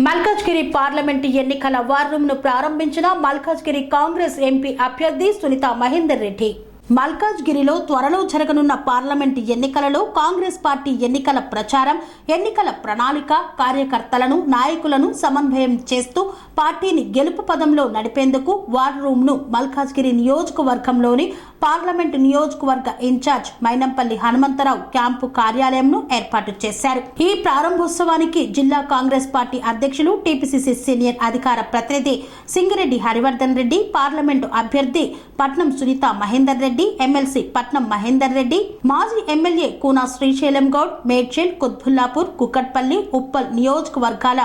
Malkajgiri parliament ఎన్నికల war room ను ప్రారంభించిన మల్కాజ్గిరి కాంగ్రెస్ ఎంపీ అభ్యర్థి సునీత మహేందర్ రెడ్డి. మల్కాజ్గిరిలో త్వరలో జరగనున్న పార్లమెంటు ఎన్నికలలో కాంగ్రెస్ పార్టీ ఎన్నికల ప్రచారం, ఎన్నికల ప్రణాళిక, కార్యకర్తలను, నాయకులను సమన్వయం చేస్తూ పార్టీని గెలుపు పదంలో నడిపేందుకు వార్ రూమ్ ను మల్కాజ్గిరి నియోజకవర్గంలోని పార్లమెంటు నియోజకవర్గ ఇన్ఛార్జ్ మైనంపల్లి హనుమంతరావు క్యాంపు కార్యాలయంను ఏర్పాటు చేశారు. ఈ ప్రారంభోత్సవానికి జిల్లా కాంగ్రెస్ పార్టీ అధ్యక్షులు, టీపీసీసీ సీనియర్ అధికార ప్రతినిధి సింగిరెడ్డి హరివర్ధన్ రెడ్డి, పార్లమెంటు అభ్యర్థి పట్నం సునీత మహేందర్ రెడ్డి, ఎమ్మెల్సీ పట్నం మహేందర్ రెడ్డి, మాజీ ఎమ్మెల్యే కూనా శ్రీశైలం గౌడ్, మేడ్చల్, కుత్బుల్లాపూర్, కుక్కట్పల్లి, ఉప్పల్ నియోజకవర్గాల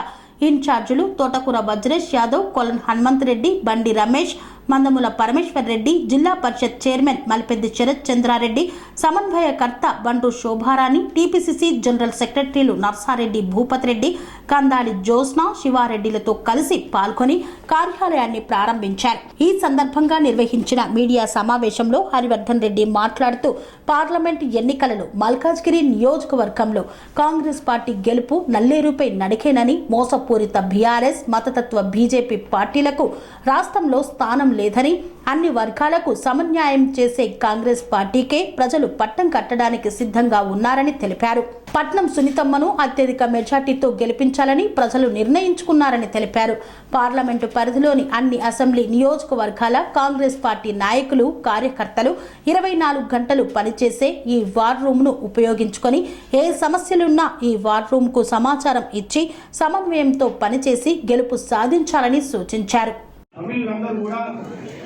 ఇన్ఛార్జీలు తోటకూర వజ్రేష్ యాదవ్, కొలన్ హనుమంత్ రెడ్డి, బండి రమేష్, మందముల పరమేశ్వర్ రెడ్డి, జిల్లా పరిషత్ చైర్మన్ మలిపెద్ది శరత్ చంద్రారెడ్డి, సమన్వయకర్త బంటు శోభారాణి, టీపీసీసీ జనరల్ సెక్రటరీలు నర్సారెడ్డి భూపత్ రెడ్డి, కందాలి జ్యోత్స్న, శివారెడ్డిలతో కలిసి పాల్గొని కార్యాలయాన్ని ప్రారంభించారు. ఈ సందర్భంగా నిర్వహించిన మీడియా సమావేశంలో హరివర్ధన్ రెడ్డి మాట్లాడుతూ పార్లమెంట్ ఎన్నికలలో మల్కాజ్గిరి నియోజకవర్గంలో కాంగ్రెస్ పార్టీ గెలుపు నల్లేరుపై నడికేనని, మోసపూరిత బీఆర్ఎస్, మతతత్వ బీజేపీ పార్టీలకు రాష్ట్రంలో స్థానం లేదని, అన్ని వర్గాలకు సమన్యాయం చేసే కాంగ్రెస్ పార్టీకే ప్రజలు పట్టం కట్టడానికి సిద్ధంగా ఉన్నారని తెలిపారు. పట్నం సునీతమ్మను అత్యధిక మెజార్టీతో గెలిపించాలని ప్రజలు నిర్ణయించుకున్నారని తెలిపారు. పార్లమెంటు పరిధిలోని అన్ని అసెంబ్లీ నియోజకవర్గాల కాంగ్రెస్ పార్టీ నాయకులు, కార్యకర్తలు 24 గంటలు పనిచేసే ఈ వార్ రూమ్ ను ఉపయోగించుకొని ఏ సమస్యలున్నా ఈ వార్ రూమ్ కు సమాచారం ఇచ్చి సమన్వయంతో పనిచేసి గెలుపు సాధించాలని సూచించారు. తమిళందరూ కూడా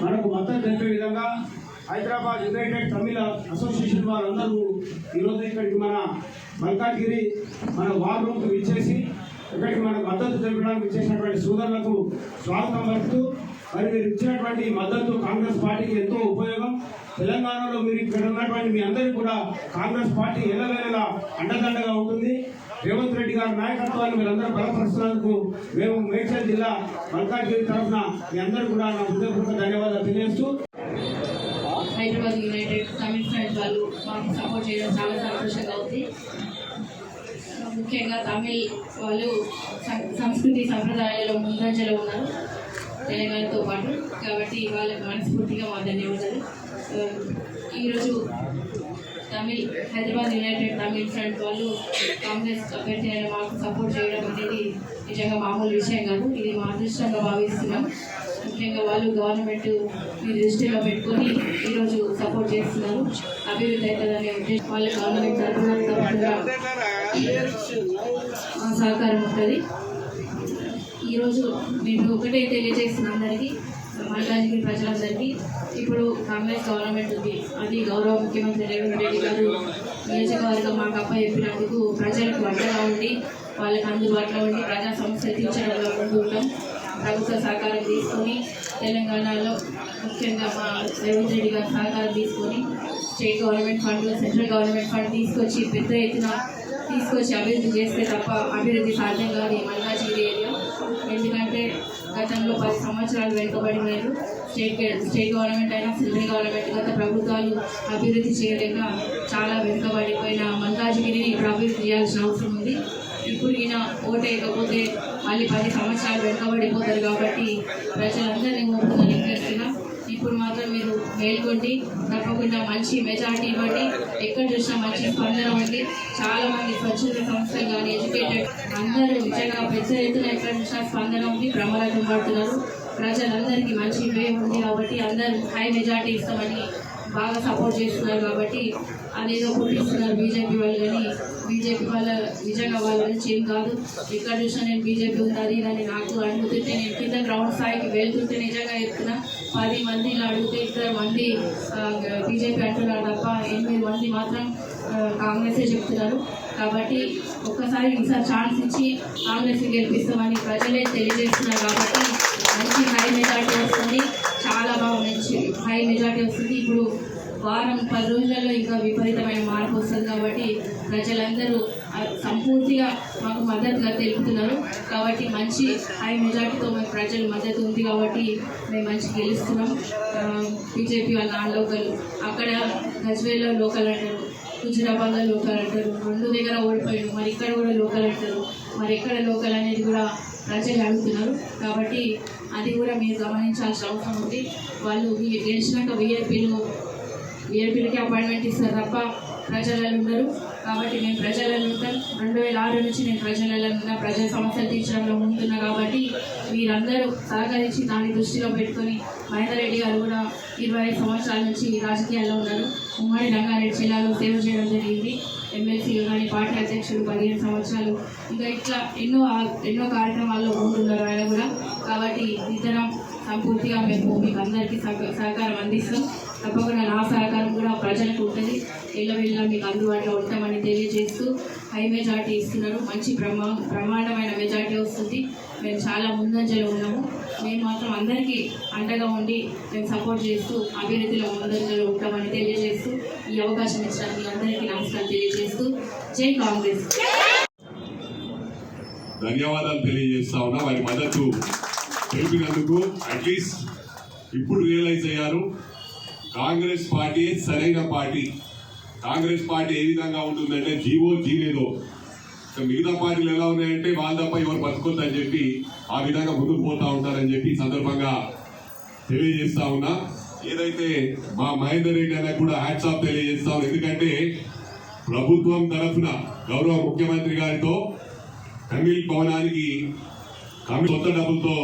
మనకు మద్దతు తెలిపే విధంగా హైదరాబాద్ యునైటెడ్ తమిళ అసోసియేషన్ వారందరూ ఈరోజు ఇక్కడికి మన మల్కాజ్గిరి మన వార్ రూమ్కి విచ్చేసి ఇక్కడికి మనకు మద్దతు తెలిపడానికి ఇచ్చేసినటువంటి సోదరులకు స్వాగతం పలుకుతూ, మరి మీరు ఇచ్చినటువంటి మద్దతు కాంగ్రెస్ పార్టీకి ఎంతో ఉపయోగం. తెలంగాణలో మీరు ఇక్కడ ఉన్నటువంటి మీ అందరికీ కూడా కాంగ్రెస్ పార్టీ ఎల్లవేళలా అండదండగా ఉంటుంది. రేవంత్ రెడ్డి గారి నాయకత్వాన్ని మీరందరూ బలపరుస్తున్నందుకు మేము మేడ్చల్ జిల్లా మల్కాజ్గిరి తరఫున మీ అందరూ కూడా నా హృదయపూర్వక ధన్యవాదాలు తెలియజేస్తూ, హైదరాబాద్ యునైటెడ్ తమిళ ఫ్రెండ్స్ వాళ్ళు మాకు సపోర్ట్ చేయడం చాలా సంతోషంగా ఉంది. ముఖ్యంగా తమిళ్ వాళ్ళు సంస్కృతి సంప్రదాయాల్లో ముందంజలో ఉన్నారు తెలంగాణతో పాటు. కాబట్టి వాళ్ళకి మనస్ఫూర్తిగా మా ధన్యవాదాలు. ఈరోజు హైదరాబాద్ యునైటెడ్ తమిళ ఫ్రంట్ వాళ్ళు కాంగ్రెస్ అభ్యర్థి అయిన మాకు సపోర్ట్ చేయడం అనేది నిజంగా మామూలు విషయం కాదు. ఇది మా అదృష్టంగా భావిస్తున్నాం. ముఖ్యంగా వాళ్ళు గవర్నమెంట్ మీ దృష్టిలో పెట్టుకొని ఈరోజు సపోర్ట్ చేస్తున్నారు. అభివృద్ధి అవుతుందనే ఉద్దేశం వాళ్ళ గవర్నమెంట్ తరఫున తప్పకుండా సహకారం ఉంటుంది. ఈరోజు మేము ఒకటే తెలియజేస్తున్నాం అందరికీ, మల్కాజ్గిరి ప్రజలందరికీ, ఇప్పుడు కాంగ్రెస్ గవర్నమెంట్ ఉంది. అది గౌరవ ముఖ్యమంత్రి రేవంత్ రెడ్డి గారు నియోజకవర్గం మాకు చెప్పినందుకు ప్రజలకు అండగా ఉండి వాళ్ళకి అందుబాటులో ఉండి ప్రజా సమస్యలు తీర్చడంలో ముందుంటాం. ప్రభుత్వ సహకారం తీసుకొని తెలంగాణలో ముఖ్యంగా మా రేవంత్ రెడ్డి గారు సహకారం తీసుకొని state government fund, central government fund తీసుకొచ్చి పెద్ద ఎత్తున తీసుకొచ్చి అభివృద్ధి చేస్తే తప్ప అభివృద్ధి సాధ్యం కాదు ఈ మల్కాజ్గిరి ఏరియా. ఎందుకంటే గతంలో 10 సంవత్సరాలు వెనుకబడినారు. స్టేట్ గవర్నమెంట్ అయినా సెంట్రల్ గవర్నమెంట్ గత ప్రభుత్వాలు అభివృద్ధి చేయలేక చాలా వెనుకబడిపోయిన మల్కాజ్గిరిని ఇప్పుడు అభివృద్ధి చేయాల్సిన అవసరం ఉంది. ఇప్పుడు ఈయన ఓటేయకపోతే మళ్ళీ 10 సంవత్సరాలు వెనుకబడిపోతారు. కాబట్టి ప్రజలందరినీ ఓటుగా లెక్కేస్తున్నాం. ఇప్పుడు మాత్రం మీరు మేల్కొండి, తప్పకుండా మంచి మెజార్టీ ఇవ్వండి. ఎక్కడ చూసినా మంచి స్పందన ఉంది. చాలామంది స్వచ్ఛంద సంస్థలు కానీ ఎడ్యుకేటెడ్ అందరూ నిజంగా పెద్ద ఎత్తున ఎక్కడ చూసినా స్పందన ఉంది, ప్రమాదం పడుతున్నారు. ప్రజలందరికీ మంచి పేరు ఉంది కాబట్టి అందరూ హై మెజార్టీ ఇస్తామని బాగా సపోర్ట్ చేస్తున్నారు. కాబట్టి అదేదో పుట్టిస్తున్నారు బీజేపీ వాళ్ళు, కానీ బీజేపీ వాళ్ళ నిజంగా వాళ్ళ నుంచి ఏం కాదు. ఎక్కడ చూసినా నేను బీజేపీ ఉంది అని నాకు అడుగుతుంటే, నేను కింద గ్రౌండ్ స్థాయికి వెళ్తుంటే నిజంగా చెప్తున్నా 10 మందిని అడిగితే 2 మంది బీజేపీ అంటున్నారు తప్ప 8 మంది మాత్రం కాంగ్రెసే చెప్తున్నారు. కాబట్టి ఒక్కసారి ఈసారి ఛాన్స్ ఇచ్చి కాంగ్రెస్ని గెలిపిస్తామని ప్రజలే తెలియజేస్తున్నారు. కాబట్టి మంచి హై మెజార్టీ వస్తుంది, చాలా బాగా మంచి హై మెజార్టీ వస్తుంది. ఇప్పుడు వారం 10 రోజులలో ఇంకా విపరీతమైన మార్పు వస్తుంది. కాబట్టి ప్రజలందరూ సంపూర్తిగా మాకు మద్దతుగా తెలుపుతున్నారు. కాబట్టి మంచి హై మెజార్టీతో మాకు ప్రజల మద్దతు ఉంది కాబట్టి మేము మంచి గెలుస్తున్నాం. బీజేపీ వాళ్ళ నాన్ లోకల్, అక్కడ గజ్వేల్లో లోకల్ అంటారు, హుజురాబాద్లో లోకల్ అంటారు, 2 దగ్గర ఓడిపోయారు, మరి ఇక్కడ కూడా లోకల్ అంటారు. మరి ఎక్కడ లోకల్ అనేది కూడా ప్రజలు అడుగుతున్నారు. కాబట్టి అది కూడా మీరు గమనించాల్సిన అవసరం ఉంది. వాళ్ళు గెలిచినాక వీఐపీలకి అపాయింట్మెంట్ ఇస్తారు తప్ప ప్రజలలో ఉండరు. కాబట్టి మేము ప్రజలలో ఉంటాం. 2006 నుంచి నేను ప్రజలలో ఉన్న ప్రజల సమస్యలు తీర్చడంలో ఉంటున్నా. కాబట్టి మీరందరూ సహకరించి దాన్ని దృష్టిలో పెట్టుకొని మహేందర్ రెడ్డి గారు కూడా 25 సంవత్సరాల నుంచి రాజకీయాల్లో ఉన్నారు. ఉమ్మడి రంగారెడ్డి జిల్లాలో సేవ చేయడం జరిగింది. ఎమ్మెల్సీలు కానీ పార్టీ అధ్యక్షులు 15 సంవత్సరాలు, ఇంకా ఇట్లా ఎన్నో కార్యక్రమాల్లో ఉంటున్నారు ఆయన కూడా. కాబట్టి ఇద్దరం సంపూర్తిగా మేము మీకు అందరికీ సహకారం అందిస్తాం. తప్పకుండా నా సహకారం కూడా ప్రజలకు ఉంటుంది. ఎల్లవెల్లా మీకు అందుబాటులో ఉంటామని తెలియజేస్తూ హై మెజార్టీ ఇస్తున్నారు. మంచి బ్రహ్మాండమైన మెజార్టీ వస్తుంది. మేము చాలా ముందంజలో ఉన్నాము. మేము మాత్రం అందరికీ అండగా ఉండి మేము సపోర్ట్ చేస్తూ అభివృద్ధిలో ముందంజలో ఉంటామని తెలియజేస్తూ ఈ అవకాశం ఇచ్చినందుకు అందరికీ నమస్కారం తెలియజేస్తూ జై కాంగ్రెస్. ధన్యవాదాలు తెలియజేస్తా ఉన్నా. వారి మద్దతు తెలిపినందుకు. అట్లీస్ట్ ఇప్పుడు రియలైజ్ అయ్యారు కాంగ్రెస్ పార్టీ సరైన పార్టీ. కాంగ్రెస్ పార్టీ ఏ విధంగా ఉంటుందంటే జీనేదో. మిగతా పార్టీలు ఎలా ఉన్నాయంటే వాళ్ళ తప్ప ఎవరు బతుకొద్దని చెప్పి ఆ విధంగా ముందుకు పోతా ఉంటారని చెప్పి సందర్భంగా తెలియజేస్తా ఉన్నా. ఏదైతే మా మహేందర్ రెడ్డి అన్న కూడా హ్యాట్స్ ఆఫ్ తెలియజేస్తా ఉన్నా. ఎందుకంటే ప్రభుత్వం తరఫున గౌరవ ముఖ్యమంత్రి గారితో తమిళ భవనానికి సొంత డబ్బులతో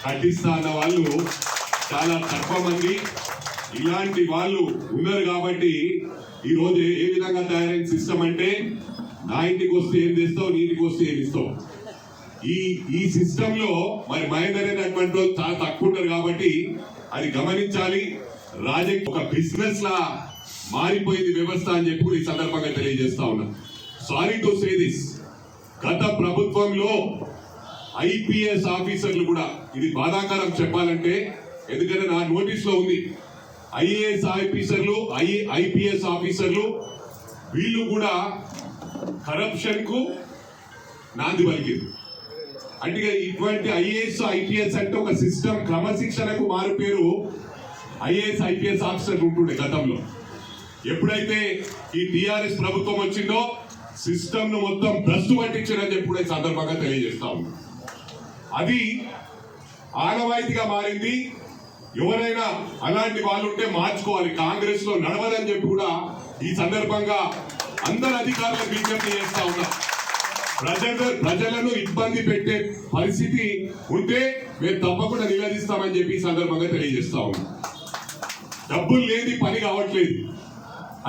కట్టిస్తా అన్న వాళ్ళు చాలా తక్కువ మంది. ఇలాంటి వాళ్ళు ఉన్నారు కాబట్టి ఈ రోజు ఏ విధంగా తయారైన సిస్టమ్ అంటే నా ఇంటికి వస్తే ఏం తెస్తావు, నీ ఇంటికి వస్తే ఏం ఇస్తావు. ఈ సిస్టమ్ లో మరి మహేందర్ అటువంటి వాళ్ళు చాలా తక్కువ ఉంటారు కాబట్టి అది గమనించాలి. రాజకీయ ఒక బిజినెస్ లా మారిపోయింది వ్యవస్థ అని చెప్పి ఈ సందర్భంగా తెలియజేస్తా ఉన్నా. సారీ టు సే దిస్, గత ప్రభుత్వంలో ఐపీఎస్ ఆఫీసర్లు కూడా, ఇది బాధాకరం చెప్పాలంటే, ఎందుకంటే నా నోటీస్ లో ఉంది, ఐఏఎస్ ఆఫీసర్లు ఐపీఎస్ ఆఫీసర్లు వీళ్ళు కూడా కరప్షన్ కు నాంది పలికింది. అంటే ఇటువంటి ఐఏఎస్ ఐపీఎస్ అంటే ఒక సిస్టమ్ క్రమశిక్షణకు మారు పేరు ఐఏఎస్ ఐపీఎస్ ఆఫీసర్లు ఉంటుండే గతంలో. ఎప్పుడైతే ఈ టిఆర్ఎస్ ప్రభుత్వం వచ్చిందో సిస్టమ్ ను మొత్తం భ్రష్టు పట్టించారని చెప్పి కూడా ఈ సందర్భంగా తెలియజేస్తా ఉన్నాం. అది ఆనవాయితీగా మారింది. ఎవరైనా అలాంటి వాళ్ళు ఉంటే మార్చుకోవాలి. కాంగ్రెస్ లో నడవదని చెప్పి కూడా ఈ సందర్భంగా అందరు అధికారులకు విజ్ఞప్తి చేస్తా ఉన్నా. ప్రజలను ఇబ్బంది పెట్టే పరిస్థితి ఉంటే మేము తప్పకుండా నిలదీస్తామని చెప్పి ఈ సందర్భంగా తెలియజేస్తా ఉన్నాం. డబ్బులు లేని పని కావట్లేదు,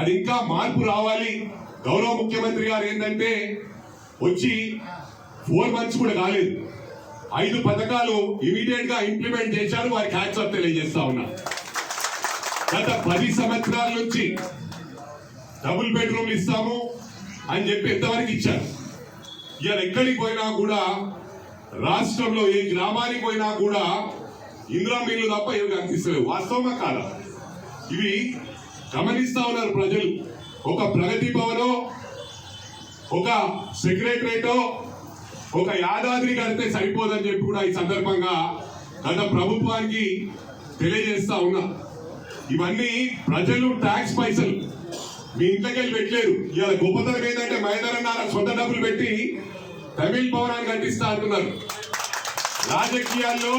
అది ఇంకా మార్పు రావాలి. గౌరవ ముఖ్యమంత్రి గారు ఏంటంటే వచ్చి 4 months కూడా కాలేదు, 5 పథకాలు ఇమీడియట్ గా ఇంప్లిమెంట్ చేశారు. వారికి హ్యాట్స్ ఆఫ్ తెలియజేస్తా ఉన్నా. గత 10 సంవత్సరాల నుంచి డబుల్ బెడ్రూమ్లు ఇస్తాము అని చెప్పి ఎంతవరకు ఇచ్చారు. ఇవాళ ఎక్కడికి పోయినా కూడా, రాష్ట్రంలో ఏ గ్రామానికి పోయినా కూడా ఇందిరా మిల్లు తప్ప ఏమి కనిపిస్తలేవు. వాస్తవమా కాదా? ఇవి గమనిస్తా ఉన్నారు ప్రజలు. ఒక ప్రగతి భవనో, ఒక సెక్రటరేటో, ఒక యాదాద్రి కడితే సరిపోదని చెప్పి కూడా ఈ సందర్భంగా గత ప్రభుత్వానికి తెలియజేస్తా ఉన్నా. ఇవన్నీ ప్రజలు ట్యాక్స్ పైసలు మీ ఇంట్లోకి వెళ్ళి పెట్టలేరు. ఇవాళ గొప్పతనం ఏంటంటే మహేందర్ అన్న సొంత డబ్బులు పెట్టి తమిళ భవనాన్ని కట్టిస్తా అంటున్నారు. రాజకీయాల్లో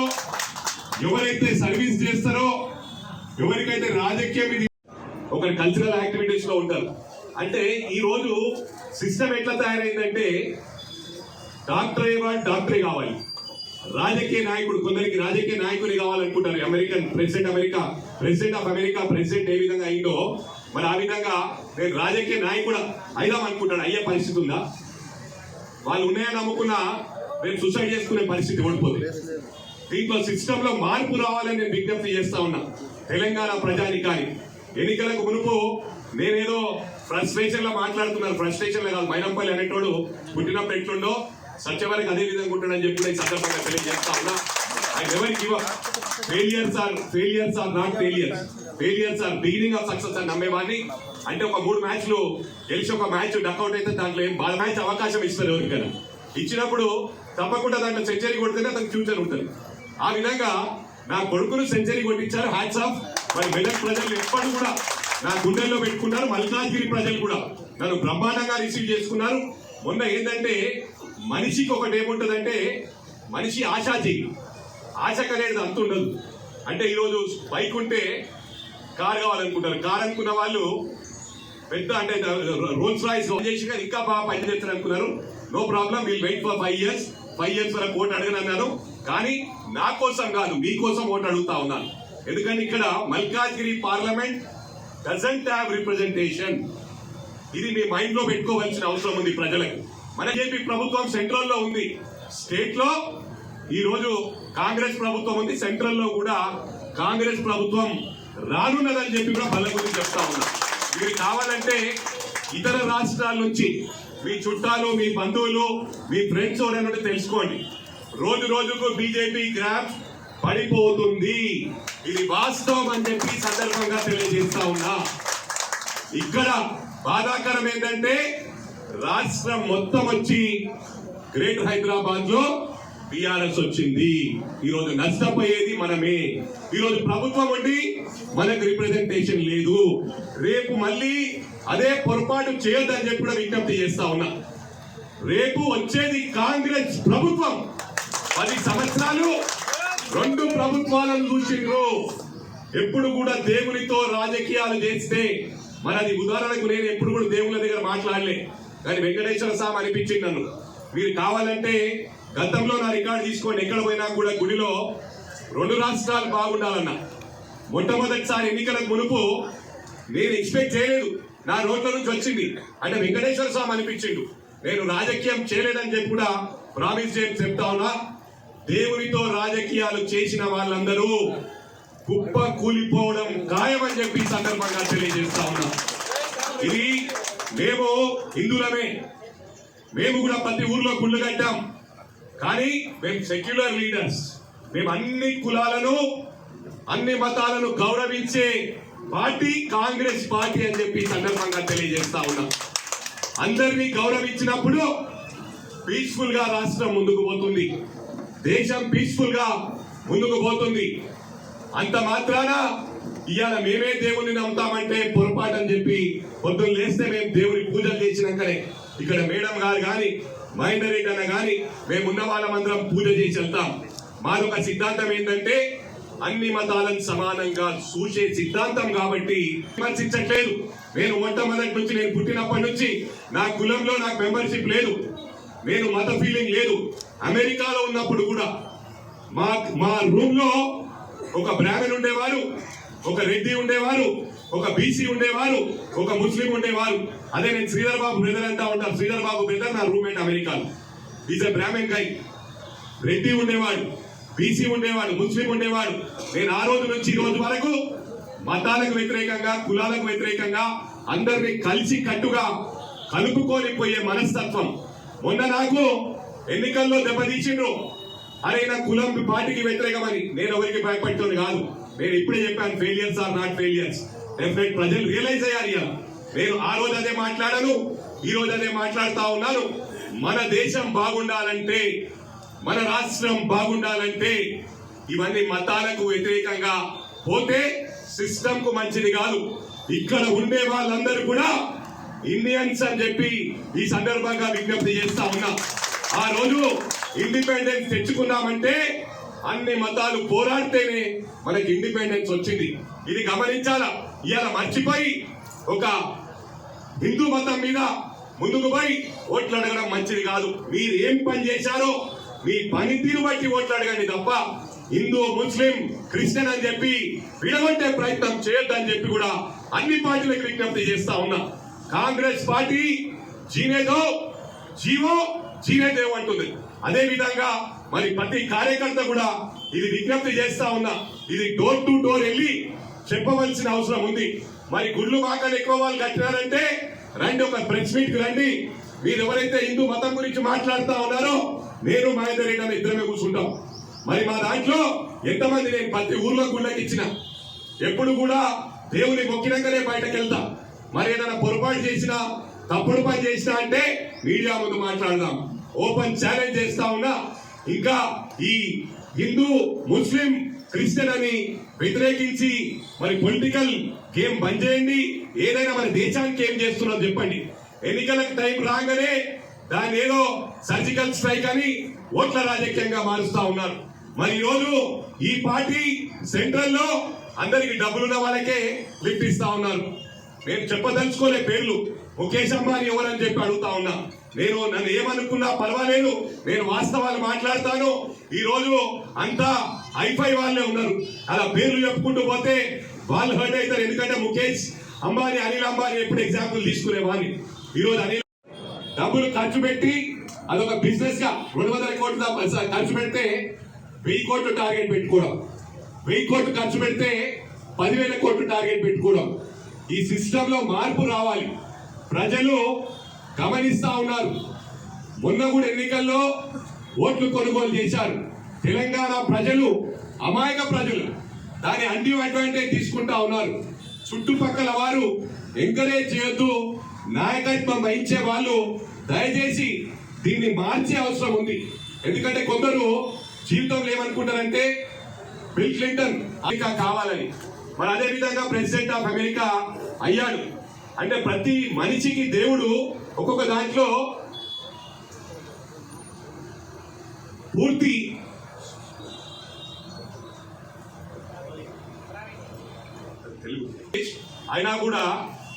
ఎవరైతే సర్వీస్ చేస్తారో, ఎవరికైతే రాజకీయం ఇది ఒక కల్చరల్ యాక్టివిటీస్ లో ఉంటారు. అంటే ఈ రోజు సిస్టమ్ ఎట్లా తయారైందంటే డాక్టరే కావాలి, రాజకీయ నాయకుడు, కొందరికి రాజకీయ నాయకులు కావాలనుకుంటారు. ప్రెసిడెంట్ ఆఫ్ అమెరికా ప్రెసిడెంట్ ఏ విధంగా అయిందో మరి ఆ విధంగా నేను రాజకీయ నాయకుడు అయిదాం అనుకుంటాడు. అయ్యే పరిస్థితి ఉందా? వాళ్ళు ఉన్నాయని నమ్ముకున్నా నేను సూసైడ్ చేసుకునే పరిస్థితి ఓడిపోతుంది. దీంట్లో సిస్టమ్ లో మార్పు రావాలని నేను విజ్ఞప్తి చేస్తా ఉన్నా. తెలంగాణ ప్రజానికాని ఎన్నికలకు మునుపు నేనేదో ఫ్రస్ట్రేషన్ లో మాట్లాడుతున్నాను. ఫ్రస్ట్రేషన్ లో కాదు, మైనంపల్లి అనేటోడు పుట్టినప్పుడు ఎట్లుండో సత్యవరకు అదే విధంగా ఉంటాడని చెప్పి ఈ సందర్భంగా తెలియజేస్తా ఉన్నా. I never give up. Failures are not failures. Failures are beginning of success అని నమ్మేవాడిని. అంటే ఒక 3 మ్యాచ్లు గెలిచి ఒక మ్యాచ్ డక్అవుట్ అయితే దాంట్లో ఏం బాగా మ్యాచ్ అవకాశం ఇస్తారు ఎవరికైనా. ఇచ్చినప్పుడు తప్పకుండా దాంట్లో సెంచరీ కొడితేనే అతనికి ఫ్యూచర్ ఉంటుంది. ఆ విధంగా నా కొడుకును సెంచరీ కొట్టించారు. Hats off. మరి మెదక్ ప్రజలు ఎప్పుడు కూడా నా గుండెల్లో పెట్టుకున్నారు. మల్కాజ్గిరి ప్రజలు కూడా నన్ను బ్రహ్మాండంగా రిసీవ్ చేసుకున్నారు. మొన్న ఏంటంటే మనిషికి ఒకటి ఏముంటుందంటే మనిషి ఆశాజీవి. ఆశ అనేది అంత ఉండదు. అంటే ఈరోజు బైక్ ఉంటే కార్ కావాలనుకుంటారు. కార్ అనుకున్న వాళ్ళు పెద్ద అంటే రోల్స్ రాయిస్ చేసి ఇంకా బాగా పని చేస్తారు అనుకున్నారు. No problem, will wait for 5 years. 5 years వరకు ఓటు అడగనన్నాను. కానీ నా కోసం కాదు, మీకోసం ఓటు అడుగుతా ఉన్నాను. ఎందుకంటే ఇక్కడ Malkajgiri parliament doesn't have representation. ఇది మీ మైండ్ లో పెట్టుకోవాల్సిన అవసరం ఉంది ప్రజలకు. మన ఏపీ ప్రభుత్వం సెంట్రల్ లో ఉంది, స్టేట్ లో ఈ రోజు కాంగ్రెస్ ప్రభుత్వం ఉంది, సెంట్రల్ లో కూడా కాంగ్రెస్ ప్రభుత్వం రానున్నదని చెప్పి కూడా బల్ల గురించి చెప్తా ఉన్నా. మీరు కావాలంటే ఇతర రాష్ట్రాల నుంచి మీ చుట్టాలు, మీ బంధువులు, మీ ఫ్రెండ్స్ ఎవరైనా తెలుసుకోండి. రోజు రోజుకు బీజేపీ గ్రాఫ్ పడిపోతుంది. ఇది వాస్తవం అని చెప్పి సందర్భంగా తెలియజేస్తా ఉన్నా. ఇక్కడ బాధాకరం ఏంటంటే రాష్ట్రం మొత్తం వచ్చి గ్రేటర్ హైదరాబాద్ లో టిఆర్ఎస్ వచ్చింది. ఈరోజు నష్టపోయేది మనమే. ఈరోజు ప్రభుత్వం ఉండి మనకు రిప్రజెంటేషన్ లేదు. రేపు మళ్ళీ అదే పొరపాటు చేయొద్దని చెప్పి కూడా విజ్ఞప్తి చేస్తా ఉన్నా. రేపు వచ్చేది కాంగ్రెస్ ప్రభుత్వం. 10 సంవత్సరాలు 2 ప్రభుత్వాలను చూసిండ్రు. ఎప్పుడు కూడా దేవునితో రాజకీయాలు చేస్తే మనది ఉదాహరణకు నేను ఎప్పుడు కూడా దేవుళ్ళ దగ్గర మాట్లాడలే, కానీ వెంకటేశ్వర స్వామి అనిపించింది నన్ను. మీరు కావాలంటే గతంలో నా రికార్డు తీసుకోండి. ఎక్కడ పోయినా కూడా గుడిలో 2 రాష్ట్రాలు బాగుండాలన్నా. మొట్టమొదటిసారి ఎన్నికలకు మునుపు నేను ఎక్స్పెక్ట్ చేయలేదు, నా నోట్ల నుంచి వచ్చింది. అంటే వెంకటేశ్వర స్వామి అనిపించిండు. నేను రాజకీయం చేయలేదని చెప్పి కూడా ప్రామిస్ చేసి చెప్తా ఉన్నా. దేవునితో రాజకీయాలు చేసిన వాళ్ళందరూ కుప్ప కూలిపోవడం ఖాయమని చెప్పి సందర్భంగా తెలియజేస్తా ఉన్నా. ఇది మేము హిందువులమే, మేము కూడా ప్రతి ఊర్లో గుళ్ళు కట్టాం. కానీ మేము సెక్యులర్ లీడర్స్. మేము అన్ని కులాలను, అన్ని మతాలను గౌరవించే పార్టీ కాంగ్రెస్ పార్టీ అని చెప్పి సందర్భంగా తెలియజేస్తా ఉన్నా. అందరినీ గౌరవించినప్పుడు పీస్ఫుల్ గా రాష్ట్రం ముందుకు పోతుంది, దేశం పీస్ఫుల్ గా ముందుకు పోతుంది. అంత మాత్రాన ఇవాళ మేమే దేవుణ్ణి నమ్ముతామంటే పొరపాటు అని చెప్పి పొద్దున్న లేస్తే మేము దేవుని పూజలు చేసినాకనే ఇక్కడ మేడం గారు కానీ మహేందర్ రెడ్డి అన్న కానీ మేమున్న వాళ్ళమందరం పూజ చేసి వెళ్తాం. మాదొక సిద్ధాంతం ఏంటంటే అన్ని మతాలను సమానంగా చూసే సిద్ధాంతం కాబట్టి విమర్శించట్లేదు. నేను మొట్టమొదటి నుంచి, నేను పుట్టినప్పటి నుంచి నా కులంలో నాకు మెంబర్షిప్ లేదు, నేను మత ఫీలింగ్ లేదు. అమెరికాలో ఉన్నప్పుడు కూడా మా రూమ్ లో ఒక బ్రాహ్మణ్ ఉండేవారు, ఒక రెడ్డి ఉండేవారు, ఒక బీసీ ఉండేవారు, ఒక ముస్లిం ఉండేవారు. అదే నేను శ్రీధర్ బాబు బ్రదర్ అంటా ఉంటాను. శ్రీధర్ బాబు బ్రదర్ నా రూమ్మేట్ అమెరికాలో. ఈజ్ ఎ బ్రాహ్మణ్ గై. రెడ్డి ఉండేవాడు, బీసీ ఉండేవాడు, ముస్లిం ఉండేవాడు. నేను ఆ రోజు నుంచి ఈ రోజు వరకు మతాలకు వ్యతిరేకంగా, కులాలకు వ్యతిరేకంగా అందరినీ కలిసి కట్టుగా కలుపుకొని పోయే మనస్తత్వం. మొన్న నాకు ఎన్నికల్లో దెబ్బతీసిండ్రు. అరే నా కులం పార్టీకి వ్యతిరేకమని. నేను ఎవరికి భయపడుతుంది కాదు. నేను ఇప్పుడే చెప్పాను, failures are not failures. Definite ప్రజలు రియలైజ్ అయ్యారు. నేను ఆ రోజు అదే మాట్లాడాను, ఈ రోజు అదే మాట్లాడుతా ఉన్నాను. మన దేశం బాగుండాలంటే, మన రాష్ట్రం బాగుండాలంటే ఇవన్నీ మతాలకు వ్యతిరేకంగా పోతే సిస్టమ్ కు మంచిది కాదు. ఇక్కడ ఉండే వాళ్ళందరూ కూడా ఇండియన్స్ అని చెప్పి ఈ సందర్భంగా విజ్ఞప్తి చేస్తా ఉన్నా. ఆ రోజు ఇండిపెండెన్స్ తెచ్చుకున్నామంటే అన్ని మతాలు పోరాడితేనే మనకి ఇండిపెండెన్స్ వచ్చింది. ఇది గమనించాలా. ఇవాళ మర్చిపోయి ఒక హిందూ మతం మీద ముందుకు పోయి ఓట్లు అడగడం మంచిది కాదు. మీరు ఏం పని చేశారో మీ పనితీరు బట్టి ఓట్లు అడగండి తప్ప హిందూ, ముస్లిం, క్రిస్టియన్ అని చెప్పి విడగొట్టే ప్రయత్నం చేయొద్దని చెప్పి కూడా అన్ని పార్టీలకు విజ్ఞప్తి చేస్తా ఉన్నా. కాంగ్రెస్ పార్టీ జీనేదో జీవో జీనేదేవ్ అంటుంది. అదే విధంగా మరి ప్రతి కార్యకర్త కూడా ఇది విజ్ఞప్తి చేస్తా ఉన్నా. ఇది డోర్ టు డోర్ వెళ్ళి చెప్పవలసిన అవసరం ఉంది. మరి గుళ్ళు మాకలు ఎక్కువ వాళ్ళు కట్టినారంటే రండి, ఒక ప్రెస్ మీట్ కి రండి. మీరు ఎవరైతే హిందూ మతం గురించి మాట్లాడుతా ఉన్నారో నేను మహేందర్ రెడ్డి అని ఇద్దరమే కూర్చుంటాం. మరి మా దాంట్లో ఎంతమంది, నేను ప్రతి ఊర్లో గుళ్ళకి ఇచ్చిన, ఎప్పుడు కూడా దేవుని మొక్కినాకనే బయటకు వెళ్తా. మరి ఏదైనా పొరపాటు చేసినా, తప్పుడు పని చేసినా అంటే మీడియా ముందు మాట్లాడదాం. ఓపెన్ ఛాలెంజ్ చేస్తా ఉన్నా. ఇంకా ఈ హిందూ, ముస్లిం, క్రిస్టియన్ అని వ్యతిరేకించి మరి పొలిటికల్ గేమ్ బంద్ చేయండి. ఏదైనా మన దేశానికి ఏం చేస్తున్నారో చెప్పండి. ఎన్నికలకు టైం రాగానే దాన్ని ఏదో సర్జికల్ స్ట్రైక్ అని ఓట్ల రాజకీయంగా మారుస్తా ఉన్నారు. మరి ఈరోజు ఈ పార్టీ సెంట్రల్ లో అందరికి డబ్బులున్న వాళ్ళకే లిఫ్ట్ ఇస్తా ఉన్నారు. నేను చెప్పదలుచుకోలే పేర్లు, ముఖేష్ అంబానీ ఎవరని చెప్పి అడుగుతా ఉన్నా. నన్ను ఏమనుకున్నా పర్వాలేదు, నేను వాస్తవాలు మాట్లాడతాను. ఈ రోజు అంతా హైఫై వాళ్ళే ఉన్నారు. అలా పేర్లు చెప్పుకుంటూ పోతే వాళ్ళు హర్ట్ అవుతారు. ఎందుకంటే ముఖేష్ అంబానీ, అనిల్ అంబానీ ఎప్పుడు ఎగ్జాంపుల్ తీసుకునేవాడిని. ఈరోజు అనిల్ డబ్బులు ఖర్చు పెట్టి అదొక బిజినెస్ గా 200 కోట్లు ఖర్చు పెడితే 1000 కోట్లు టార్గెట్ పెట్టుకోవడం, 1000 కోట్లు ఖర్చు పెడితే 10,000 కోట్లు టార్గెట్ పెట్టుకోవడం. ఈ సిస్టమ్ లో మార్పు రావాలి. ప్రజలు గమనిస్తా ఉన్నారు. మొన్న కూడా ఎన్నికల్లో ఓట్లు కొనుగోలు చేశారు. తెలంగాణ ప్రజలు అమాయక ప్రజలు దాని అడ్వాంటేజ్ తీసుకుంటా ఉన్నారు. చుట్టుపక్కల వారు ఎంకరేజ్ చేయొద్దు. నాయకత్వం వహించే వాళ్ళు దయచేసి దీన్ని మార్చే అవసరం ఉంది. ఎందుకంటే కొందరు జీవితంలో ఏమనుకుంటారంటే బిల్ క్లింటన్ అమెరికా కావాలని, మరి అదే విధంగా ప్రెసిడెంట్ ఆఫ్ అమెరికా అయ్యాడు. అంటే ప్రతి మనిషికి దేవుడు ఒక్కొక్క దాంట్లో పూర్తి తెలుగు అయినా కూడా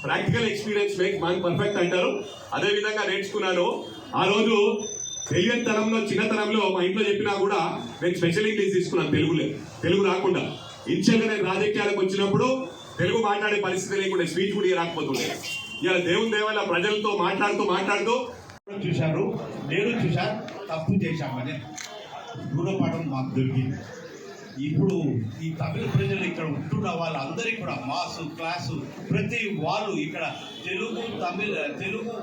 practical experience make man perfect అంటారు. అదే విధంగా నేర్చుకున్నాను. ఆ రోజు తెలియని తరంలో, చిన్నతనంలో మా ఇంట్లో చెప్పినా కూడా నేను స్పెషల్ ఇంగ్లీష్ తీసుకున్నాను. తెలుగు రాకుండా ఇన్షియల్గా నేను రాజకీయాలకు వచ్చినప్పుడు తెలుగు మాట్లాడే పరిస్థితి లేకుండా స్పీచ్ కూడా రాకపోతుండే. ఇలా దేవుని దేవాల ప్రజలతో మాట్లాడుతూ చూశారు, నేను చూశాను, తప్పు చేశామని గుణపాఠం మాకు దొరికింది. ఇప్పుడు ఈ తమిళ ప్రజలు ఇక్కడ ఉంటున్న వాళ్ళందరికీ కూడా మాసు క్లాసు ప్రతి వాళ్ళు ఇక్కడ తెలుగు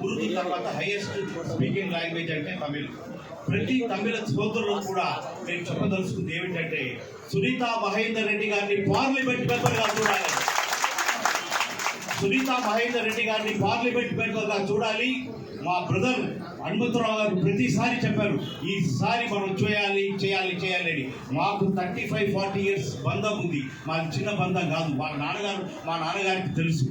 ఉర్దూ తర్వాత హైయెస్ట్ స్పీకింగ్ లాంగ్వేజ్ అంటే తమిళ్. ప్రతి తమిళ సోదరులు కూడా నేను చెప్పదలుచుకుంది ఏమిటంటే సునీతా మహేందర్ రెడ్డి గారిని పార్లమెంట్ మెంబర్గా చూడాలి. సునీతా మహేందర్ రెడ్డి గారిని పార్లమెంట్ మెంబర్గా చూడాలి. మా బ్రదర్ హనుమంతరావు గారు ప్రతిసారి చెప్పారు, ఈసారి మనం చేయాలి అని. మాకు 35-40 years బంధం ఉంది. మాకు చిన్న బంధం కాదు. మా నాన్నగారికి తెలుసు.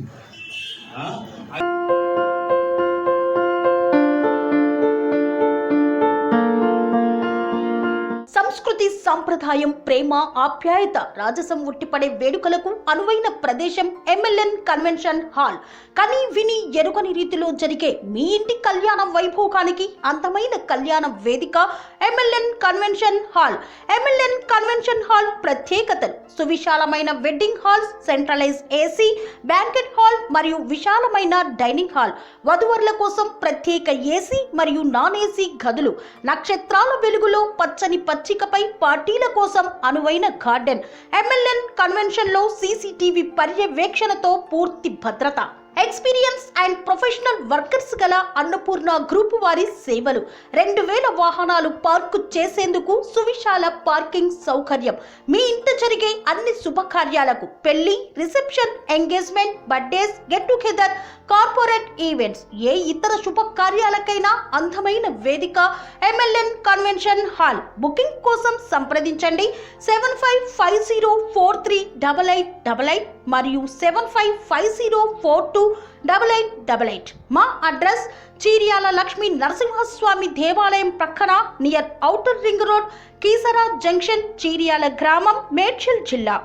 సంస్కృతి, సంప్రదాయం, ప్రేమ, ఆప్యాయత, రాజసం ఉట్టిపడే వేడుకలకు అనువైన ప్రదేశం ఎంఎల్ఎన్ కన్వెన్షన్ హాల్. కని విని ఎరుగని రీతిలో జరిగే మీ ఇంటి కళ్యాణ వైభోగానికి అందమైన కళ్యాణ వేదిక MLN convention hall. MLN convention hall ప్రత్యేకతలు: సువిశాలమైన wedding halls, centralise AC banquet hall మరియు విశాలమైన డైనింగ్ హాల్, వధువరుల కోసం ప్రత్యేక ఏసీ మరియు నాన్ ఏసీ గదులు, నక్షత్రాల వెలుగులో పచ్చని పచ్చికపై పార్టీల కోసం అనువైన గార్డెన్. ఎంఎల్ఎన్ కన్వెన్షన్ లో సీసీటీవీ పర్యవేక్షణతో పూర్తి భద్రత. ఎక్స్పీరియన్స్ అండ్ ప్రొఫెషనల్ వర్కర్స్ గల అన్నపూర్ణ గ్రూప్ వారి సేవలు. 2000 వాహనాలు పార్కు చేసేందుకు సువిశాల పార్కింగ్ సౌకర్యం. మీ ఇంట జరిగే అన్ని శుభకార్యాలకు, పెళ్లి, reception, engagement, birthdays, get together, corporate events, ఏ ఇతర శుభకార్యాలకైనా అందమైన వేదిక ఎంఎల్ఎన్ కన్వెన్షన్ హాల్. బుకింగ్ కోసం సంప్రదించండి 7550438888 మరియు 7550428888. మా అడ్రస్ చీర్యాల లక్ష్మీ నరసింహస్వామి దేవాలయం ప్రక్కన, near outer ring road, Keesara junction, Cheeryal గ్రామం, మేడ్చల్ జిల్లా.